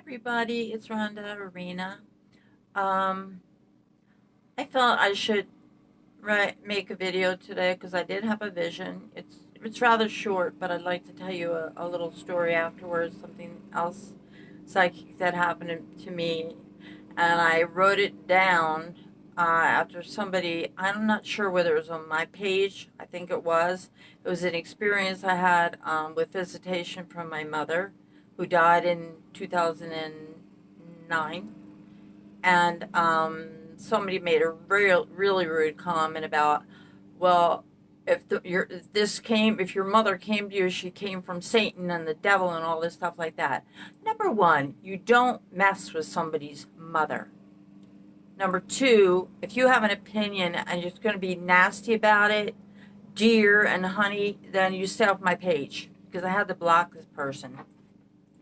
everybody, it's Rhonda Arena. Um, I felt I should make a video today because I did have a vision. It's rather short, but I'd like to tell you a little story afterwards, something else psychic that happened to me, and I wrote it down after somebody. I'm not sure whether it was on my page. I think it was. It was an experience I had with visitation from my mother, who died in 2009, and somebody made a really rude comment about, well, if your mother came to you, she came from Satan and the devil and all this stuff like that. Number one, you don't mess with somebody's mother. Number two, if you have an opinion and you're going to be nasty about it, dear and honey, then you stay off my page because I had to block this person.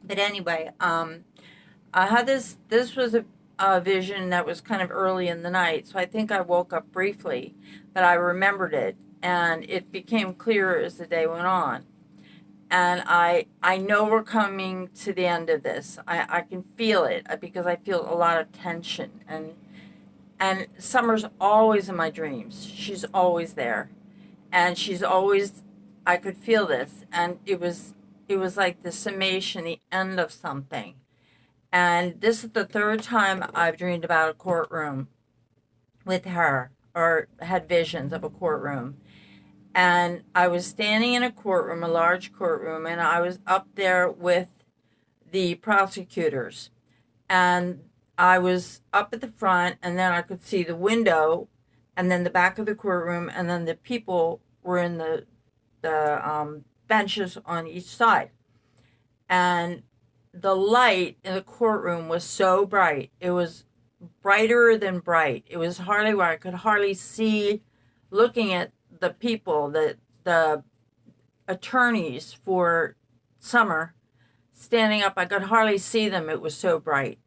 But anyway, I had this was a vision that was kind of early in the night, so I think I woke up briefly, but I remembered it, and it became clearer as the day went on. And I know we're coming to the end of this. I can feel it because I feel a lot of tension, and Summer's always in my dreams. She's always there, and she's always, I could feel this, and it was like the summation, the end of something. And this is the third time I've dreamed about a courtroom with her, or had visions of a courtroom. And I was standing in a courtroom, a large courtroom, and I was up there with the prosecutors. And I was up at the front, and then I could see the window, and then the back of the courtroom, and then the people were in the benches on each side. And the light in the courtroom was so bright. It was brighter than bright. It was hardly where I could hardly see, looking at the people, the attorneys for Summer standing up. I could hardly see them. It was so bright.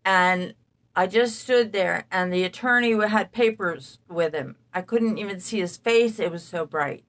And I just stood there, and the attorney had papers with him. I couldn't even see his face. It was so bright.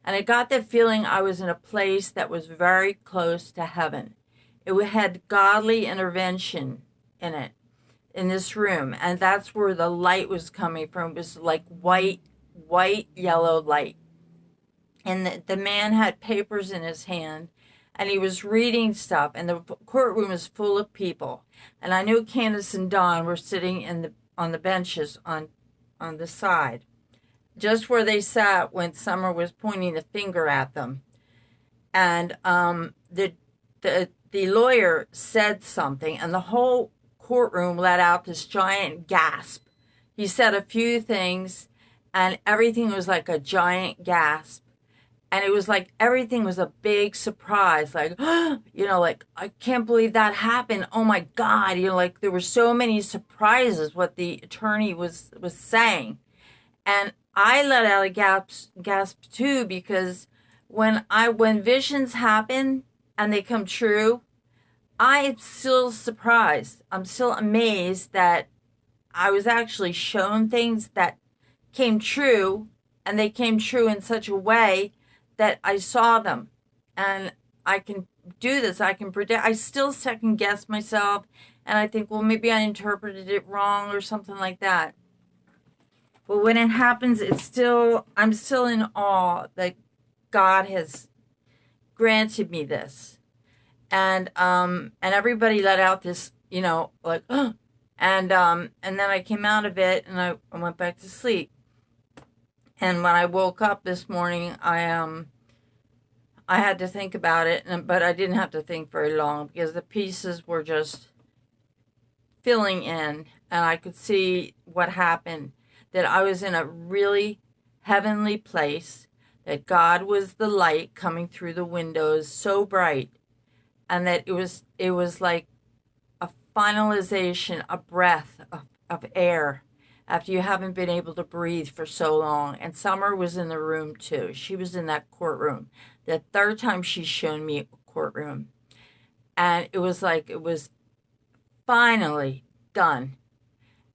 And I got the feeling I was in a place that was very close to heaven. It had godly intervention in it, in this room. And that's where the light was coming from. It was like white, yellow light. And the man had papers in his hand, and he was reading stuff. And the courtroom was full of people. And I knew Candace and Dawn were sitting on the benches on the side, just where they sat when Summer was pointing the finger at them. And the lawyer said something, and the whole courtroom let out this giant gasp. He said a few things, and everything was like a giant gasp. And it was like everything was a big surprise. Like, like, I can't believe that happened. Oh my God. Like there were so many surprises what the attorney was saying. And I let out a gasp too, because when visions happen and they come true, I am still surprised. I'm still amazed that I was actually shown things that came true, and they came true in such a way that I saw them. And I can do this. I can predict. I still second guess myself, and I think, well, maybe I interpreted it wrong or something like that. But when it happens, I'm still in awe that God has granted me this. And everybody let out this, like, and then I came out of it, and I went back to sleep. And when I woke up this morning, I had to think about it, but I didn't have to think very long because the pieces were just filling in, and I could see what happened. That I was in a really heavenly place. That God was the light coming through the windows, so bright, and that it was like a finalization, a breath of air after you haven't been able to breathe for so long. And Summer was in the room too. She was in that courtroom. The third time she's shown me a courtroom. And it was like it was finally done.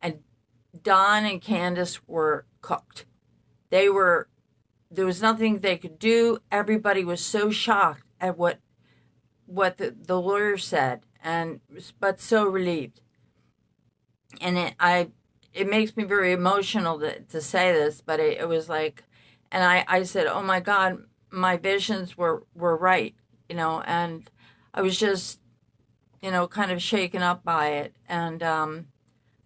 And Dawn and Candace were cooked. There was nothing they could do. Everybody was so shocked at what the lawyer said. and but so relieved. And it makes me very emotional to say this, but it was like, and I said, oh my God, my visions were right, and I was just, kind of shaken up by it. And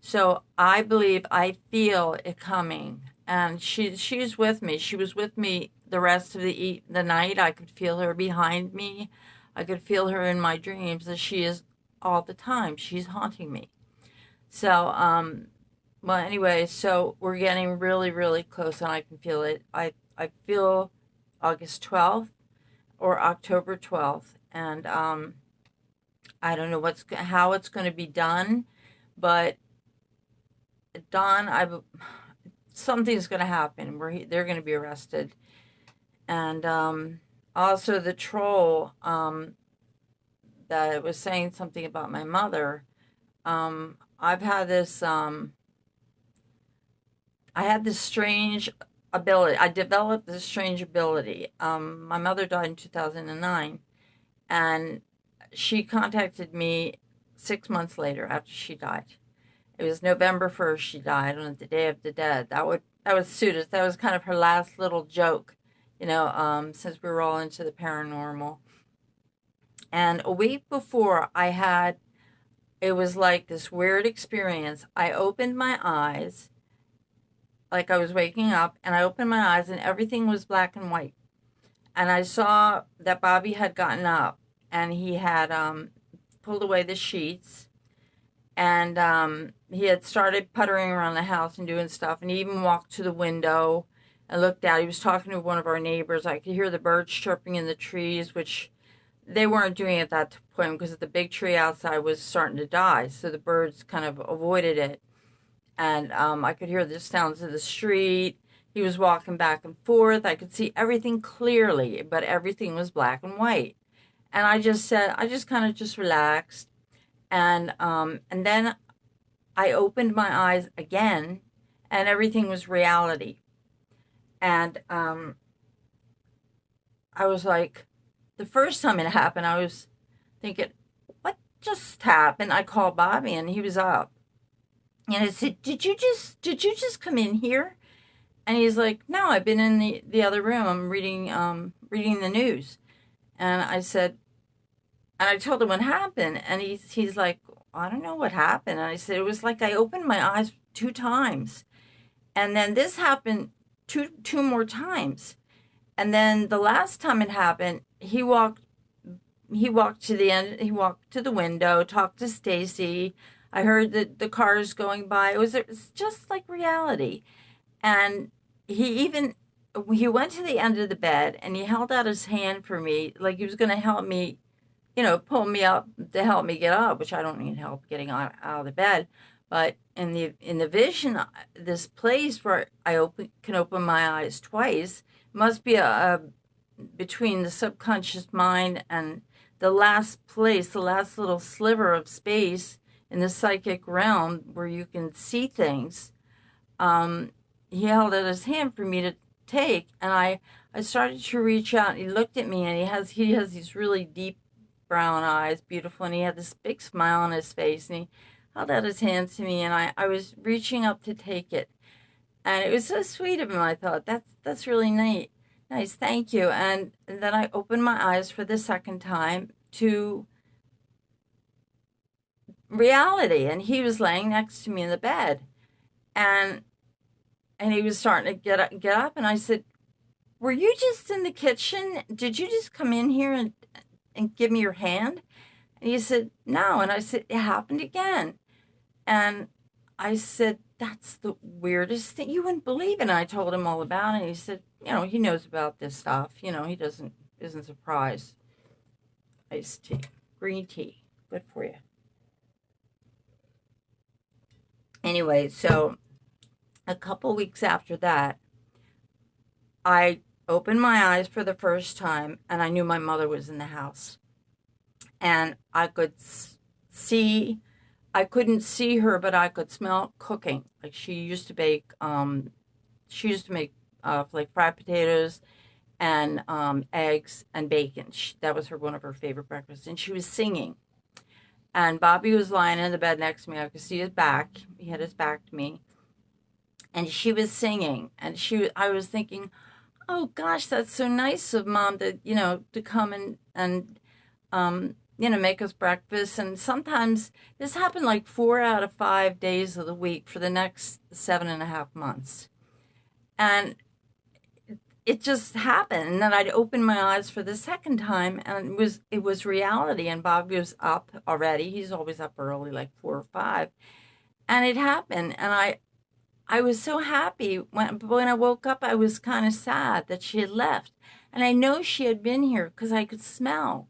so I believe, I feel it coming. And she's with me. She was with me the rest of the night. I could feel her behind me. I could feel her in my dreams, as she is all the time. She's haunting me. So, well, anyway, so we're getting really, really close, and I can feel it. I feel August 12th or October 12th, and I don't know how it's going to be done, but Don, something's going to happen where they're going to be arrested, and also the troll that was saying something about my mother. I've had this. I had this strange ability. I developed this strange ability. My mother died in 2009, and she contacted me 6 months later after she died. It was November 1st she died, on the Day of the Dead. That would suit us. That was kind of her last little joke, since we were all into the paranormal. And a week before, it was like this weird experience. I opened my eyes, like I was waking up, and I opened my eyes, and everything was black and white. And I saw that Bobby had gotten up, and he had pulled away the sheets, and he had started puttering around the house and doing stuff, and he even walked to the window and looked out. He was talking to one of our neighbors. I could hear the birds chirping in the trees, which they weren't doing at that point because the big tree outside was starting to die, so the birds kind of avoided it. And I could hear the sounds of the street. He was walking back and forth. I could see everything clearly, but everything was black and white. And I just kind of just relaxed. And then I opened my eyes again, and everything was reality. And I was like, the first time it happened, I was thinking, what just happened? I called Bobby, and he was up. And I said, did you just come in here? And he's like, no, I've been in the other room. I'm reading the news. And I said, and I told him what happened. And he's like, I don't know what happened. And I said, it was like I opened my eyes 2 times. And then this happened two more times. And then the last time it happened, he walked to the end. He walked to the window, talked to Stacy. I heard the cars going by. It was just like reality. And he went to the end of the bed, and he held out his hand for me, like he was going to help me, pull me up to help me get up, which I don't need help getting out of the bed. But in the vision, this place where can open my eyes twice must be a between the subconscious mind and the last place, the last little sliver of space in the psychic realm where you can see things. He held out his hand for me to take, and I started to reach out. And he looked at me, and he has these really deep brown eyes, beautiful, and he had this big smile on his face, and he held out his hand to me, and I was reaching up to take it, and it was so sweet of him. I thought, that's really neat. Nice, thank you. And then I opened my eyes for the second time to reality, and he was laying next to me in the bed, and he was starting to get up, and I said, were you just in the kitchen? Did you just come in here and give me your hand? And he said, no. And I said, it happened again. And I said, that's the weirdest thing. You wouldn't believe it. And I told him all about it. And he said, he knows about this stuff. He isn't surprised. Iced tea, green tea, good for you. Anyway, so a couple weeks after that, I opened my eyes for the first time, and I knew my mother was in the house. And I could see, I couldn't see her, but I could smell cooking. Like she used to make like fried potatoes and eggs and bacon. That was one of her favorite breakfasts. And she was singing. And Bobby was lying in the bed next to me. I could see his back. He had his back to me. And she was singing. And I was thinking, oh gosh, that's so nice of mom to, to come and make us breakfast. And sometimes this happened like 4 out of 5 days of the week for the next 7.5 months. And it just happened. And then I'd open my eyes for the second time, and it was reality. And Bobby was up already. He's always up early, like 4 or 5. And it happened. And I was so happy. When I woke up, I was kind of sad that she had left. And I know she had been here because I could smell.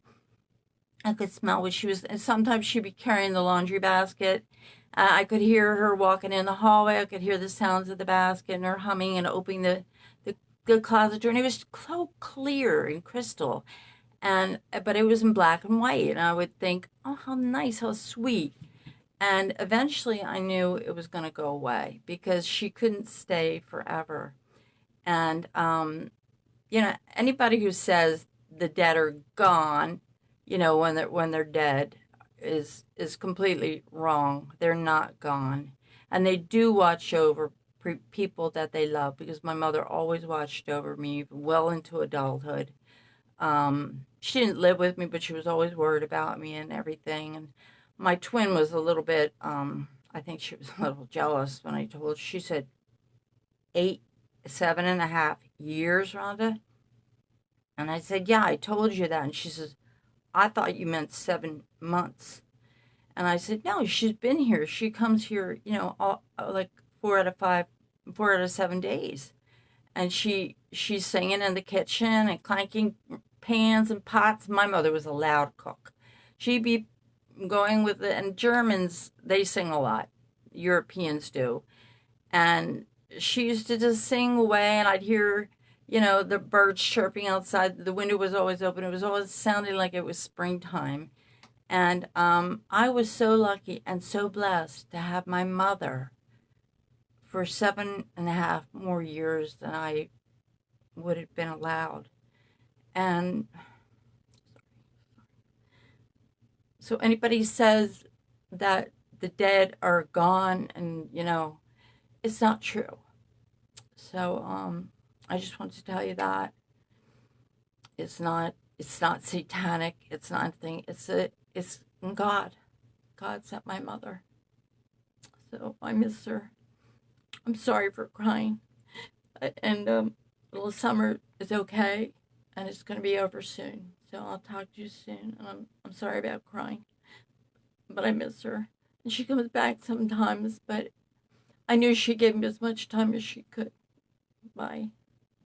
I could smell what she was, and sometimes she'd be carrying the laundry basket. I could hear her walking in the hallway. I could hear the sounds of the basket and her humming and opening the closet door. And it was so clear and crystal. But it was in black and white. And I would think, oh, how nice, how sweet. And eventually I knew it was going to go away because she couldn't stay forever. And, anybody who says the dead are gone, when they're dead is completely wrong. They're not gone. And they do watch over people that they love, because my mother always watched over me well into adulthood. She didn't live with me, but she was always worried about me and everything. And my twin was a little bit, I think she was a little jealous when I told her. She said, 7.5 years, Rhonda? And I said, yeah, I told you that. And she says, I thought you meant 7 months. And I said, no, she's been here. She comes here, like 4 out of 5, 4 out of 7 days. And she's singing in the kitchen and clanking pans and pots. My mother was a loud cook. She'd be going with it, and Germans, they sing a lot. Europeans do. And she used to just sing away, and I'd hear, the birds chirping outside. The window was always open. It was always sounding like it was springtime. And I was so lucky and so blessed to have my mother for 7.5 more years than I would have been allowed. And so anybody says that the dead are gone, and it's not true. So I just want to tell you that it's not satanic. It's not anything. It's God. God sent my mother. So I miss her. I'm sorry for crying. And little summer is okay, and it's going to be over soon. So I'll talk to you soon. And I'm sorry about crying, but I miss her. And she comes back sometimes, but I knew she gave me as much time as she could. Bye.